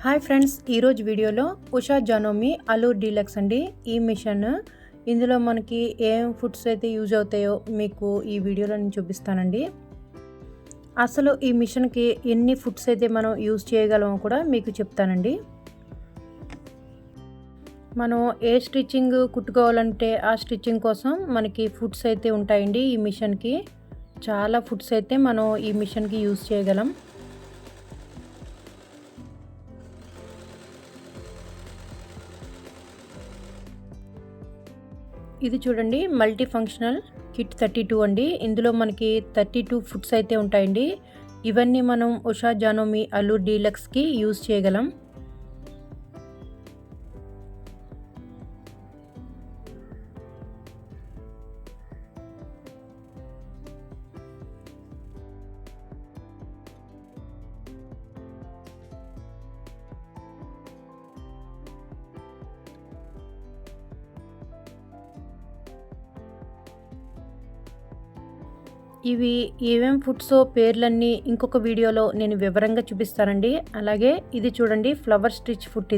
Hi friends, ఈరోజు వీడియోలో Usha జానోమి అలూర్ deluxe అండి. ఈ మిషన్ ఇందులో మనకి ఏం ఫుడ్స్ అయితే యూజ్ అవుతాయో మీకు ఈ వీడియోలో నేను చూపిస్తానండి. అసలు ఈ మిషన్కి ఎన్ని ఫుడ్స్ అయితే మనం యూజ్ చేయగలమో కూడా మీకు చెప్తానండి. మనం ఏ స్టిచ్చింగ్ కుట్టుకోవాలంటే ఆ స్టిచ్చింగ్ కోసం మనకి ఫుడ్స్ అయితే ఉంటాయండి. ఈ మిషన్కి చాలా ఫుడ్స్ అయితే మనం ఈ మిషన్కి యూజ్ చేయగలం. ఇది చూడండి, మల్టీ ఫంక్షనల్ కిట్ 32 అండి. ఇందులో మనకి 32 ఫుడ్స్ అయితే ఉంటాయండి. ఇవన్నీ మనం ఉషా జానోమి అలూర్ డీలక్స్కి యూజ్ చేయగలం. ఇవి ఏమేం ఫుడ్సో పేర్లన్నీ ఇంకొక వీడియోలో నేను వివరంగా చూపిస్తానండి. అలాగే ఇది చూడండి, ఫ్లవర్ స్టిచ్ ఫుడ్.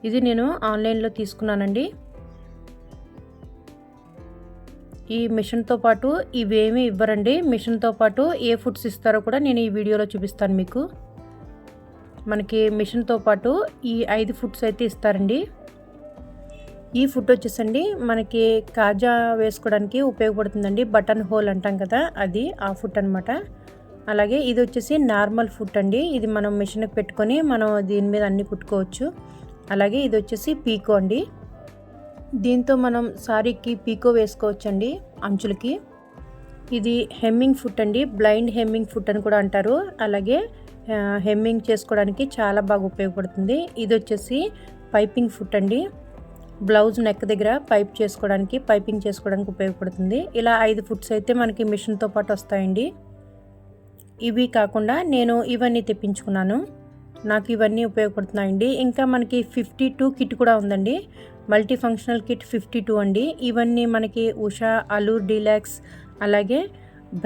ఇది నేను ఆన్లైన్లో తీసుకున్నానండి. ఈ మిషన్తో పాటు ఇవేమీ ఇవ్వరండి. మిషన్తో పాటు ఏ ఫుడ్స్ ఇస్తారో కూడా నేను ఈ వీడియోలో చూపిస్తాను మీకు. మనకి మిషన్తో పాటు ఈ 5 ఫుడ్స్ అయితే ఇస్తారండి. ఈ ఫుడ్ వచ్చేసండి మనకి కాజా వేసుకోవడానికి ఉపయోగపడుతుందండి. బటన్ హోల్ అంటాం కదా, అది ఆ ఫుడ్ అనమాట. అలాగే ఇది వచ్చేసి నార్మల్ ఫుడ్ అండి. ఇది మనం మిషన్కి పెట్టుకొని మనం దీని మీద అన్ని కుట్టుకోవచ్చు. అలాగే ఇది వచ్చేసి పీకో అండి. దీంతో మనం సారీకి పీకో వేసుకోవచ్చండి, అంచులకి. ఇది హెమ్మింగ్ ఫుడ్ అండి. బ్లైండ్ హెమ్మింగ్ ఫుడ్ అని కూడా అంటారు. అలాగే హెమ్మింగ్ చేసుకోవడానికి చాలా బాగా ఉపయోగపడుతుంది. ఇది వచ్చేసి పైపింగ్ ఫుడ్ అండి. బ్లౌజ్ నెక్ దగ్గర పైపింగ్ చేసుకోవడానికి ఉపయోగపడుతుంది. ఇలా 5 ఫుడ్స్ అయితే మనకి మిషన్తో పాటు వస్తాయండి. ఇవి కాకుండా నేను ఇవన్నీ తెప్పించుకున్నాను. నాకు ఇవన్నీ ఉపయోగపడుతున్నాయండి. ఇంకా మనకి 52 కిట్ కూడా ఉందండి. మల్టీ ఫంక్షనల్ కిట్ 52 అండి. ఇవన్నీ మనకి ఉషా, అలూర్ డీలక్స్, అలాగే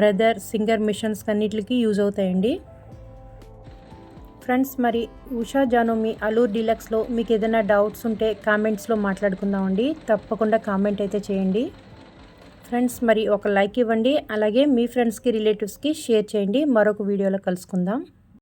బ్రదర్, సింగర్ మిషన్స్ అన్నిటికి యూజ్ అవుతాయండి. ఫ్రెండ్స్, మరి ఉషా జానోమి అలూర్ డీలక్స్లో మీకు ఏదైనా డౌట్స్ ఉంటే కామెంట్స్లో మాట్లాడుకుందామండి. తప్పకుండా కామెంట్ అయితే చేయండి. ఫ్రెండ్స్, మరి ఒక లైక్ ఇవ్వండి. అలాగే మీ ఫ్రెండ్స్కి, రిలేటివ్స్కి షేర్ చేయండి. మరొక వీడియోలో కలుసుకుందాం.